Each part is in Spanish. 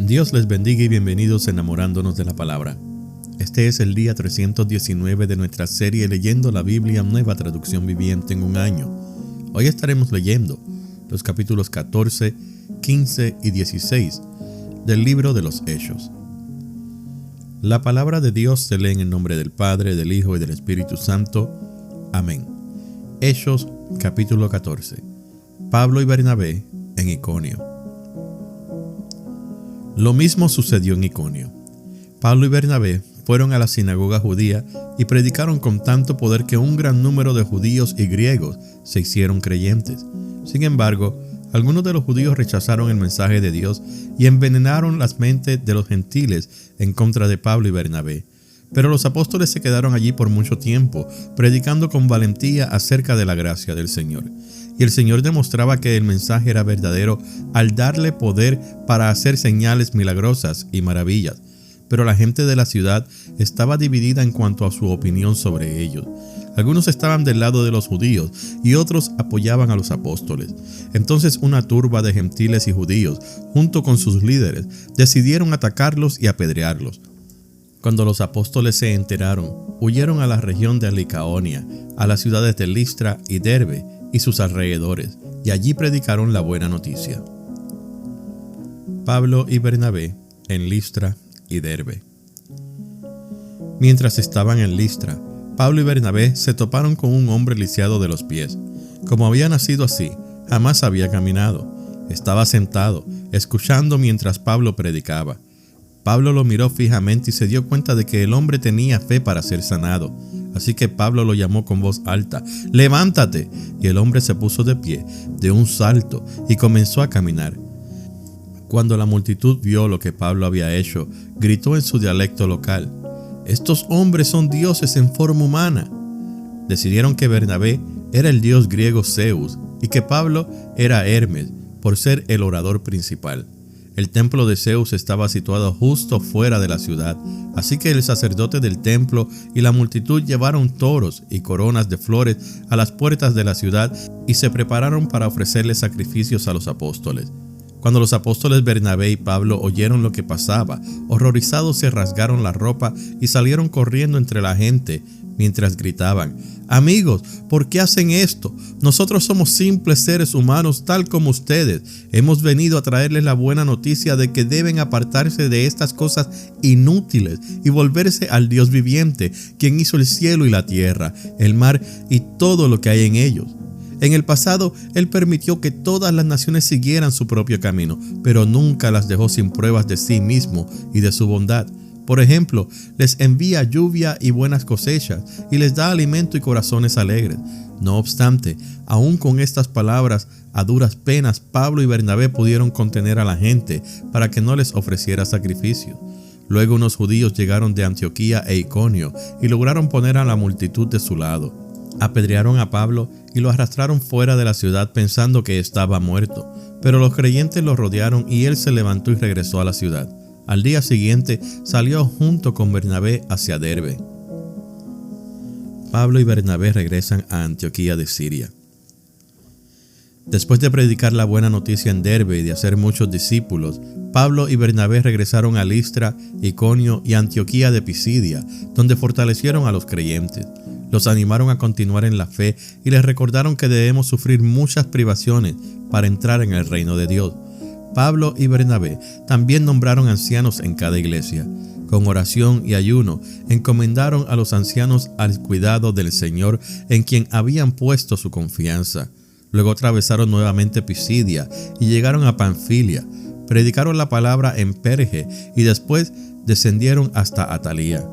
Dios les bendiga y bienvenidos a Enamorándonos de la Palabra. Este es el día 319 de nuestra serie Leyendo la Biblia, Nueva Traducción Viviente en un año. Hoy estaremos leyendo los capítulos 14, 15 y 16 del libro de los Hechos. La palabra de Dios se lee en el nombre del Padre, del Hijo y del Espíritu Santo. Amén. Hechos capítulo 14. Pablo y Bernabé en Iconio. Lo mismo sucedió en Iconio. Pablo y Bernabé fueron a la sinagoga judía y predicaron con tanto poder que un gran número de judíos y griegos se hicieron creyentes. Sin embargo, algunos de los judíos rechazaron el mensaje de Dios y envenenaron las mentes de los gentiles en contra de Pablo y Bernabé. Pero los apóstoles se quedaron allí por mucho tiempo, predicando con valentía acerca de la gracia del Señor. Y el Señor demostraba que el mensaje era verdadero al darle poder para hacer señales milagrosas y maravillas. Pero la gente de la ciudad estaba dividida en cuanto a su opinión sobre ellos. Algunos estaban del lado de los judíos y otros apoyaban a los apóstoles. Entonces una turba de gentiles y judíos, junto con sus líderes, decidieron atacarlos y apedrearlos. Cuando los apóstoles se enteraron, huyeron a la región de Licaonia, a las ciudades de Listra y Derbe y sus alrededores, y allí predicaron la buena noticia. Pablo y Bernabé en Listra y Derbe. Mientras estaban en Listra, Pablo y Bernabé se toparon con un hombre lisiado de los pies. Como había nacido así, jamás había caminado. Estaba sentado, escuchando mientras Pablo predicaba. Pablo lo miró fijamente y se dio cuenta de que el hombre tenía fe para ser sanado. Así que Pablo lo llamó con voz alta: «¡Levántate!». Y el hombre se puso de pie de un salto y comenzó a caminar. Cuando la multitud vio lo que Pablo había hecho, gritó en su dialecto local: «¡Estos hombres son dioses en forma humana!». Decidieron que Bernabé era el dios griego Zeus y que Pablo era Hermes, por ser el orador principal. El templo de Zeus estaba situado justo fuera de la ciudad, así que el sacerdote del templo y la multitud llevaron toros y coronas de flores a las puertas de la ciudad y se prepararon para ofrecerle sacrificios a los apóstoles. Cuando los apóstoles Bernabé y Pablo oyeron lo que pasaba, horrorizados se rasgaron la ropa y salieron corriendo entre la gente mientras gritaban: «Amigos, ¿por qué hacen esto? Nosotros somos simples seres humanos tal como ustedes. Hemos venido a traerles la buena noticia de que deben apartarse de estas cosas inútiles y volverse al Dios viviente, quien hizo el cielo y la tierra, el mar y todo lo que hay en ellos». En el pasado, Él permitió que todas las naciones siguieran su propio camino, pero nunca las dejó sin pruebas de sí mismo y de su bondad. Por ejemplo, les envía lluvia y buenas cosechas, y les da alimento y corazones alegres. No obstante, aún con estas palabras, a duras penas, Pablo y Bernabé pudieron contener a la gente para que no les ofreciera sacrificio. Luego unos judíos llegaron de Antioquía e Iconio y lograron poner a la multitud de su lado. Apedrearon a Pablo y lo arrastraron fuera de la ciudad pensando que estaba muerto. Pero los creyentes lo rodearon y él se levantó y regresó a la ciudad. Al día siguiente salió junto con Bernabé hacia Derbe. Pablo y Bernabé regresan a Antioquía de Siria. Después de predicar la buena noticia en Derbe y de hacer muchos discípulos, Pablo y Bernabé regresaron a Listra, Iconio y Antioquía de Pisidia, donde fortalecieron a los creyentes. Los animaron a continuar en la fe y les recordaron que debemos sufrir muchas privaciones para entrar en el reino de Dios. Pablo y Bernabé también nombraron ancianos en cada iglesia. Con oración y ayuno, encomendaron a los ancianos al cuidado del Señor en quien habían puesto su confianza. Luego atravesaron nuevamente Pisidia y llegaron a Panfilia. Predicaron la palabra en Perge y después descendieron hasta Atalía.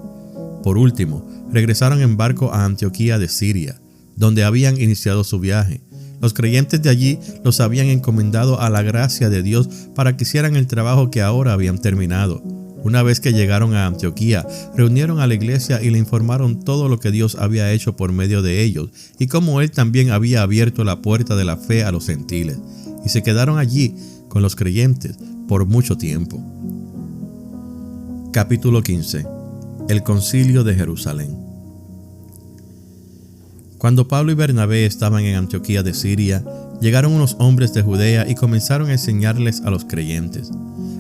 Por último, regresaron en barco a Antioquía de Siria, donde habían iniciado su viaje. Los creyentes de allí los habían encomendado a la gracia de Dios para que hicieran el trabajo que ahora habían terminado. Una vez que llegaron a Antioquía, reunieron a la iglesia y le informaron todo lo que Dios había hecho por medio de ellos y cómo Él también había abierto la puerta de la fe a los gentiles. Y se quedaron allí con los creyentes por mucho tiempo. Capítulo 15. El Concilio de Jerusalén. Cuando Pablo y Bernabé estaban en Antioquía de Siria, llegaron unos hombres de Judea y comenzaron a enseñarles a los creyentes.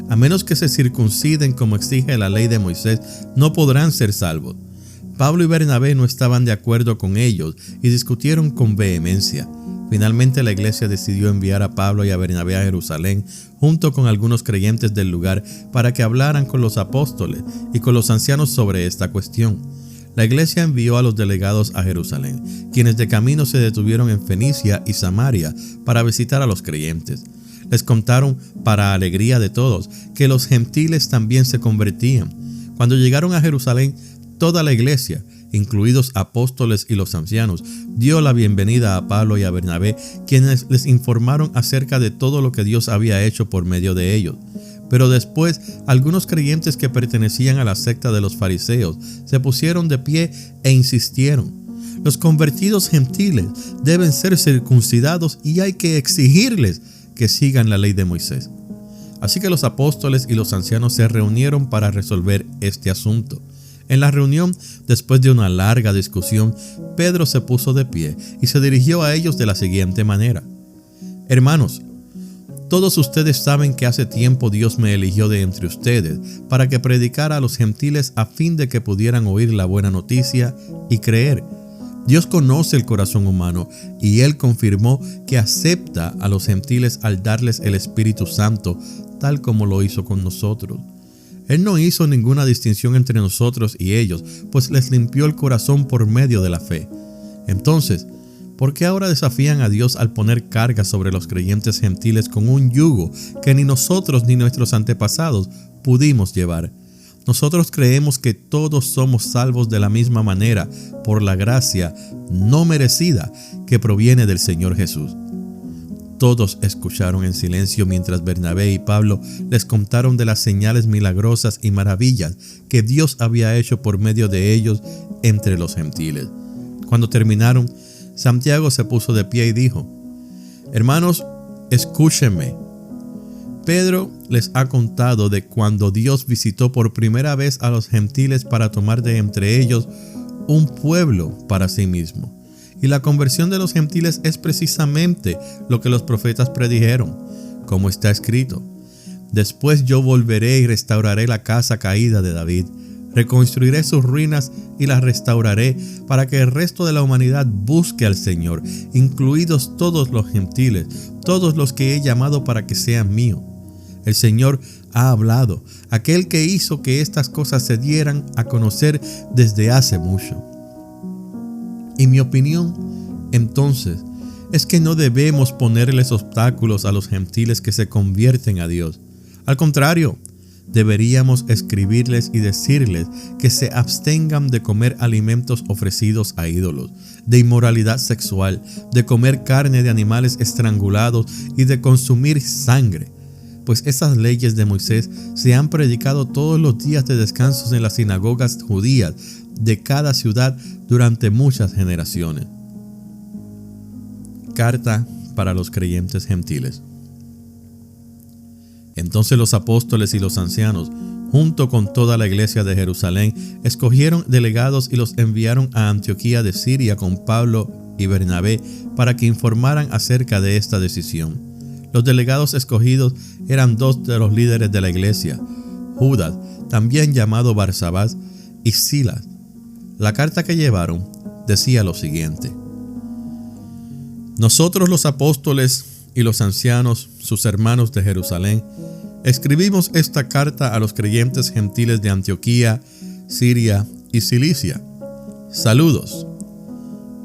A menos que se circunciden como exige la ley de Moisés, no podrán ser salvos. Pablo y Bernabé no estaban de acuerdo con ellos y discutieron con vehemencia. Finalmente la iglesia decidió enviar a Pablo y a Bernabé a Jerusalén junto con algunos creyentes del lugar para que hablaran con los apóstoles y con los ancianos sobre esta cuestión. La iglesia envió a los delegados a Jerusalén, quienes de camino se detuvieron en Fenicia y Samaria para visitar a los creyentes. Les contaron, para alegría de todos, que los gentiles también se convertían. Cuando llegaron a Jerusalén, toda la iglesia, incluidos apóstoles y los ancianos, dio la bienvenida a Pablo y a Bernabé, quienes les informaron acerca de todo lo que Dios había hecho por medio de ellos. Pero después, algunos creyentes que pertenecían a la secta de los fariseos se pusieron de pie e insistieron: los convertidos gentiles deben ser circuncidados y hay que exigirles que sigan la ley de Moisés. Así que los apóstoles y los ancianos se reunieron para resolver este asunto. En la reunión, después de una larga discusión, Pedro se puso de pie y se dirigió a ellos de la siguiente manera: hermanos, todos ustedes saben que hace tiempo Dios me eligió de entre ustedes para que predicara a los gentiles a fin de que pudieran oír la buena noticia y creer. Dios conoce el corazón humano y Él confirmó que acepta a los gentiles al darles el Espíritu Santo, tal como lo hizo con nosotros. Él no hizo ninguna distinción entre nosotros y ellos, pues les limpió el corazón por medio de la fe. Entonces, ¿por qué ahora desafían a Dios al poner carga sobre los creyentes gentiles con un yugo que ni nosotros ni nuestros antepasados pudimos llevar? Nosotros creemos que todos somos salvos de la misma manera por la gracia no merecida que proviene del Señor Jesús. Todos escucharon en silencio mientras Bernabé y Pablo les contaron de las señales milagrosas y maravillas que Dios había hecho por medio de ellos entre los gentiles. Cuando terminaron, Santiago se puso de pie y dijo: hermanos, escúchenme. Pedro les ha contado de cuando Dios visitó por primera vez a los gentiles para tomar de entre ellos un pueblo para sí mismo. Y la conversión de los gentiles es precisamente lo que los profetas predijeron, como está escrito: después yo volveré y restauraré la casa caída de David, reconstruiré sus ruinas y las restauraré para que el resto de la humanidad busque al Señor, incluidos todos los gentiles, todos los que he llamado para que sean míos. El Señor ha hablado, aquel que hizo que estas cosas se dieran a conocer desde hace mucho. Y mi opinión, entonces, es que no debemos ponerles obstáculos a los gentiles que se convierten a Dios. Al contrario, deberíamos escribirles y decirles que se abstengan de comer alimentos ofrecidos a ídolos, de inmoralidad sexual, de comer carne de animales estrangulados y de consumir sangre. Pues esas leyes de Moisés se han predicado todos los días de descansos en las sinagogas judías de cada ciudad durante muchas generaciones. Carta para los creyentes gentiles. Entonces los apóstoles y los ancianos, junto con toda la iglesia de Jerusalén, escogieron delegados y los enviaron a Antioquía de Siria con Pablo y Bernabé para que informaran acerca de esta decisión. Los delegados escogidos eran dos de los líderes de la iglesia, Judas, también llamado Barsabás, y Silas. La carta que llevaron decía lo siguiente: nosotros los apóstoles y los ancianos, sus hermanos de Jerusalén, escribimos esta carta a los creyentes gentiles de Antioquía, Siria y Cilicia. Saludos.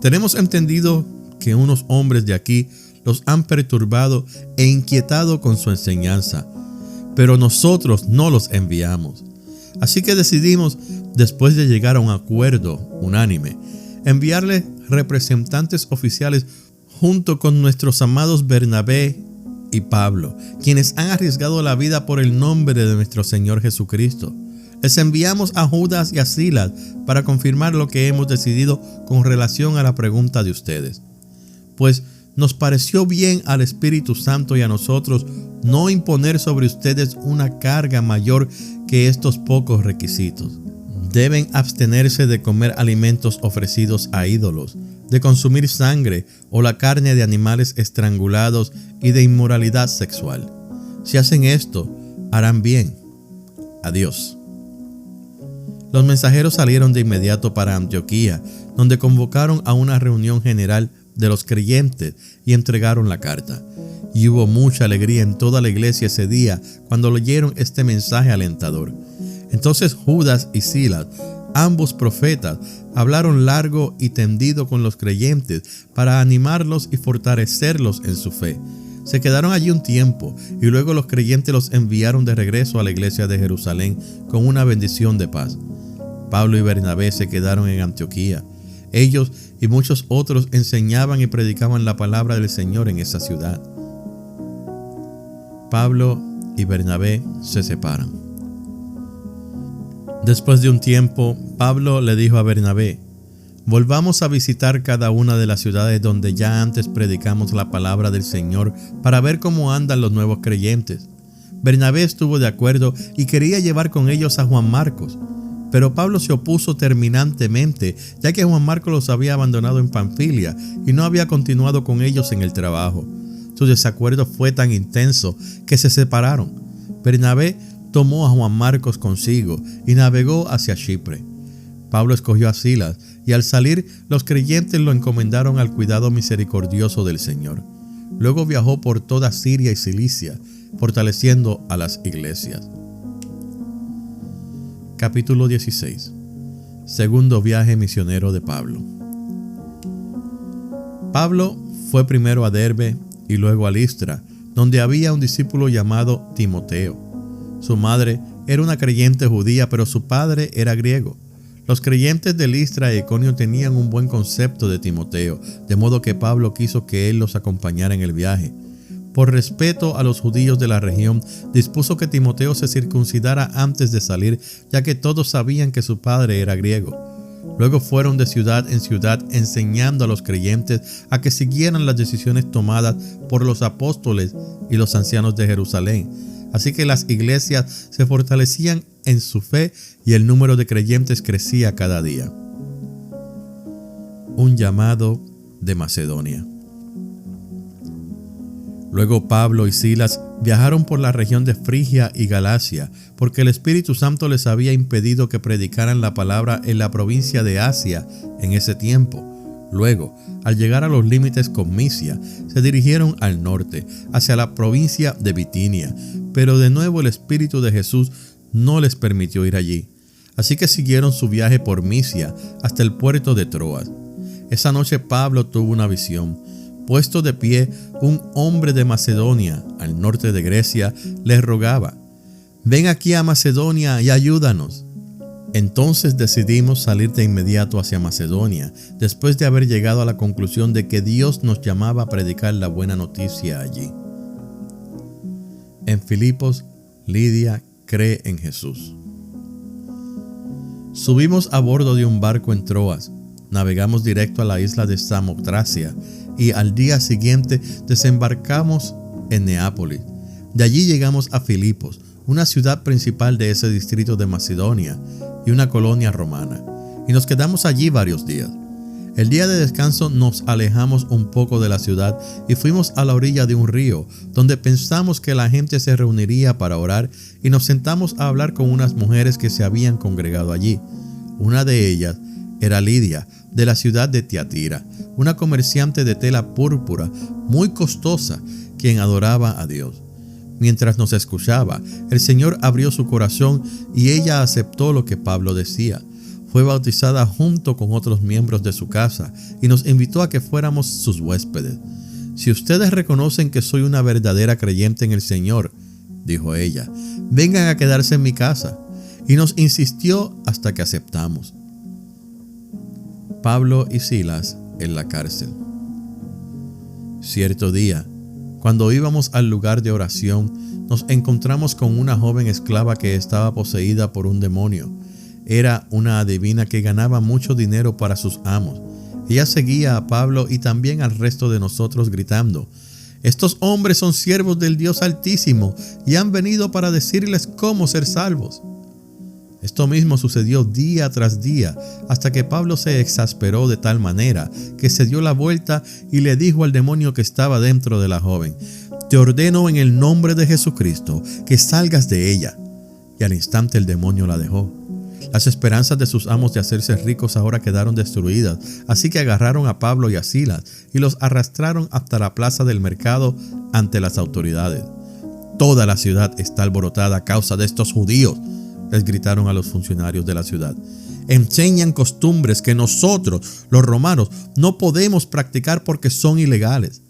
Tenemos entendido que unos hombres de aquí los han perturbado e inquietado con su enseñanza, pero nosotros no los enviamos. Así que decidimos, después de llegar a un acuerdo unánime, enviarle representantes oficiales junto con nuestros amados Bernabé y Pablo, quienes han arriesgado la vida por el nombre de nuestro Señor Jesucristo. Les enviamos a Judas y a Silas para confirmar lo que hemos decidido con relación a la pregunta de ustedes. Pues nos pareció bien al Espíritu Santo y a nosotros no imponer sobre ustedes una carga mayor que estos pocos requisitos. Deben abstenerse de comer alimentos ofrecidos a ídolos, de consumir sangre o la carne de animales estrangulados y de inmoralidad sexual. Si hacen esto, harán bien. Adiós. Los mensajeros salieron de inmediato para Antioquía, donde convocaron a una reunión general de los creyentes y entregaron la carta. Y hubo mucha alegría en toda la iglesia ese día cuando leyeron este mensaje alentador. Entonces Judas y Silas, ambos profetas, hablaron largo y tendido con los creyentes para animarlos y fortalecerlos en su fe. Se quedaron allí un tiempo y luego los creyentes los enviaron de regreso a la iglesia de Jerusalén con una bendición de paz. Pablo y Bernabé se quedaron en Antioquía. Ellos y muchos otros enseñaban y predicaban la palabra del Señor en esa ciudad. Pablo y Bernabé se separan. Después de un tiempo, Pablo le dijo a Bernabé: volvamos a visitar cada una de las ciudades donde ya antes predicamos la palabra del Señor para ver cómo andan los nuevos creyentes. Bernabé estuvo de acuerdo y quería llevar con ellos a Juan Marcos, pero Pablo se opuso terminantemente, ya que Juan Marcos los había abandonado en Panfilia y no había continuado con ellos en el trabajo. Su desacuerdo fue tan intenso que se separaron. Bernabé tomó a Juan Marcos consigo y navegó hacia Chipre. Pablo escogió a Silas y al salir los creyentes lo encomendaron al cuidado misericordioso del Señor. Luego viajó por toda Siria y Cilicia, fortaleciendo a las iglesias. Capítulo 16. Segundo viaje misionero de Pablo. Pablo fue primero a Derbe y luego a Listra, donde había un discípulo llamado Timoteo. Su madre era una creyente judía, pero su padre era griego. Los creyentes de Listra y Iconio tenían un buen concepto de Timoteo, de modo que Pablo quiso que él los acompañara en el viaje. Por respeto a los judíos de la región, dispuso que Timoteo se circuncidara antes de salir, ya que todos sabían que su padre era griego. Luego fueron de ciudad en ciudad enseñando a los creyentes a que siguieran las decisiones tomadas por los apóstoles y los ancianos de Jerusalén. Así que las iglesias se fortalecían en su fe y el número de creyentes crecía cada día. Un llamado de Macedonia. Luego Pablo y Silas viajaron por la región de Frigia y Galacia, porque el Espíritu Santo les había impedido que predicaran la palabra en la provincia de Asia en ese tiempo. Luego, al llegar a los límites con Misia, se dirigieron al norte, hacia la provincia de Bitinia, pero de nuevo el Espíritu de Jesús no les permitió ir allí. Así que siguieron su viaje por Misia hasta el puerto de Troas. Esa noche Pablo tuvo una visión. Puesto de pie, un hombre de Macedonia, al norte de Grecia, les rogaba: ven aquí a Macedonia y ayúdanos. Entonces decidimos salir de inmediato hacia Macedonia, después de haber llegado a la conclusión de que Dios nos llamaba a predicar la buena noticia allí. En Filipos, Lidia cree en Jesús. Subimos a bordo de un barco en Troas, navegamos directo a la isla de Samotracia y al día siguiente desembarcamos en Neápolis. De allí llegamos a Filipos, una ciudad principal de ese distrito de Macedonia y una colonia romana, y nos quedamos allí varios días. El día de descanso nos alejamos un poco de la ciudad y fuimos a la orilla de un río, donde pensamos que la gente se reuniría para orar, y nos sentamos a hablar con unas mujeres que se habían congregado allí. Una de ellas era Lidia, de la ciudad de Tiatira, una comerciante de tela púrpura muy costosa, quien adoraba a Dios. Mientras nos escuchaba, el Señor abrió su corazón y ella aceptó lo que Pablo decía. Fue bautizada junto con otros miembros de su casa y nos invitó a que fuéramos sus huéspedes. Si ustedes reconocen que soy una verdadera creyente en el Señor, dijo ella, vengan a quedarse en mi casa. Y nos insistió hasta que aceptamos. Pablo y Silas en la cárcel. Cierto día, cuando íbamos al lugar de oración, nos encontramos con una joven esclava que estaba poseída por un demonio. Era una adivina que ganaba mucho dinero para sus amos. Ella seguía a Pablo y también al resto de nosotros gritando: estos hombres son siervos del Dios Altísimo y han venido para decirles cómo ser salvos. Esto mismo sucedió día tras día, hasta que Pablo se exasperó de tal manera que se dio la vuelta y le dijo al demonio que estaba dentro de la joven: te ordeno en el nombre de Jesucristo que salgas de ella. Y al instante el demonio la dejó. Las esperanzas de sus amos de hacerse ricos ahora quedaron destruidas, así que agarraron a Pablo y a Silas y los arrastraron hasta la plaza del mercado ante las autoridades. Toda la ciudad está alborotada a causa de estos judíos, les gritaron a los funcionarios de la ciudad. Enseñan costumbres que nosotros, los romanos, no podemos practicar porque son ilegales.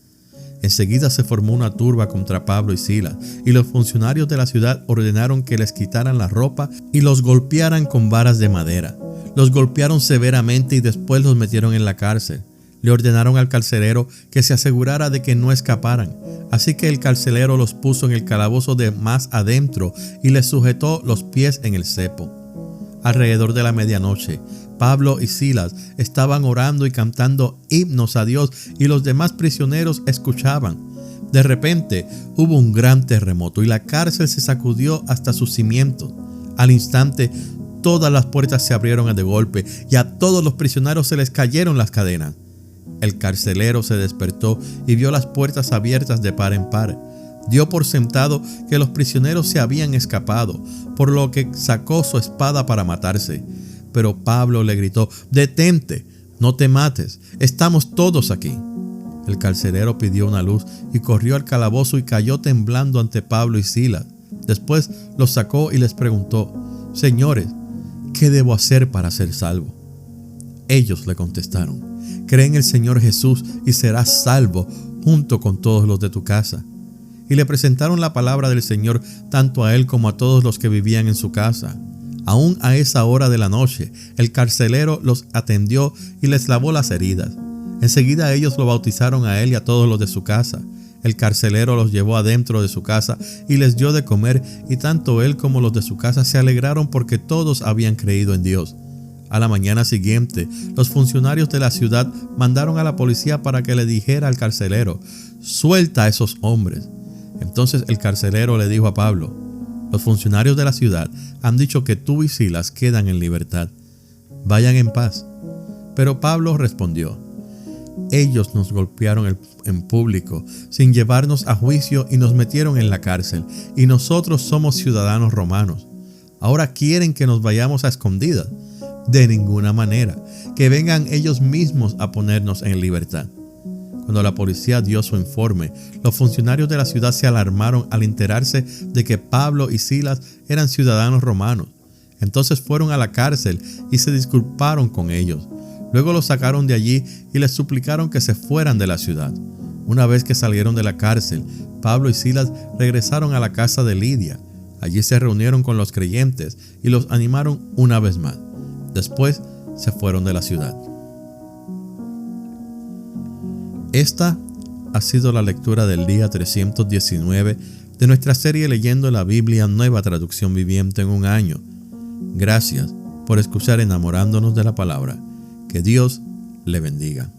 Enseguida se formó una turba contra Pablo y Silas, y los funcionarios de la ciudad ordenaron que les quitaran la ropa y los golpearan con varas de madera. Los golpearon severamente y después los metieron en la cárcel. Le ordenaron al carcelero que se asegurara de que no escaparan. Así que el carcelero los puso en el calabozo de más adentro y les sujetó los pies en el cepo. Alrededor de la medianoche, Pablo y Silas estaban orando y cantando himnos a Dios y los demás prisioneros escuchaban. De repente hubo un gran terremoto y la cárcel se sacudió hasta sus cimientos. Al instante, todas las puertas se abrieron de golpe y a todos los prisioneros se les cayeron las cadenas. El carcelero se despertó y vio las puertas abiertas de par en par. Dio por sentado que los prisioneros se habían escapado, por lo que sacó su espada para matarse. Pero Pablo le gritó: «Detente, no te mates, estamos todos aquí». El carcelero pidió una luz y corrió al calabozo y cayó temblando ante Pablo y Silas. Después los sacó y les preguntó: «Señores, ¿qué debo hacer para ser salvo?». Ellos le contestaron: «Cree en el Señor Jesús y serás salvo junto con todos los de tu casa». Y le presentaron la palabra del Señor tanto a él como a todos los que vivían en su casa. Aún a esa hora de la noche, el carcelero los atendió y les lavó las heridas. Enseguida ellos lo bautizaron a él y a todos los de su casa. El carcelero los llevó adentro de su casa y les dio de comer, y tanto él como los de su casa se alegraron porque todos habían creído en Dios. A la mañana siguiente, los funcionarios de la ciudad mandaron a la policía para que le dijera al carcelero: «Suelta a esos hombres». Entonces el carcelero le dijo a Pablo: «Los funcionarios de la ciudad han dicho que tú y Silas quedan en libertad. Vayan en paz». Pero Pablo respondió: «Ellos nos golpearon en público sin llevarnos a juicio y nos metieron en la cárcel, y nosotros somos ciudadanos romanos. Ahora quieren que nos vayamos a escondidas. De ninguna manera, que vengan ellos mismos a ponernos en libertad». Cuando la policía dio su informe, los funcionarios de la ciudad se alarmaron al enterarse de que Pablo y Silas eran ciudadanos romanos. Entonces fueron a la cárcel y se disculparon con ellos. Luego los sacaron de allí y les suplicaron que se fueran de la ciudad. Una vez que salieron de la cárcel, Pablo y Silas regresaron a la casa de Lidia. Allí se reunieron con los creyentes y los animaron una vez más. Después se fueron de la ciudad. Esta ha sido la lectura del día 319 de nuestra serie Leyendo la Biblia Nueva Traducción Viviente en un año. Gracias por escuchar Enamorándonos de la Palabra. Que Dios le bendiga.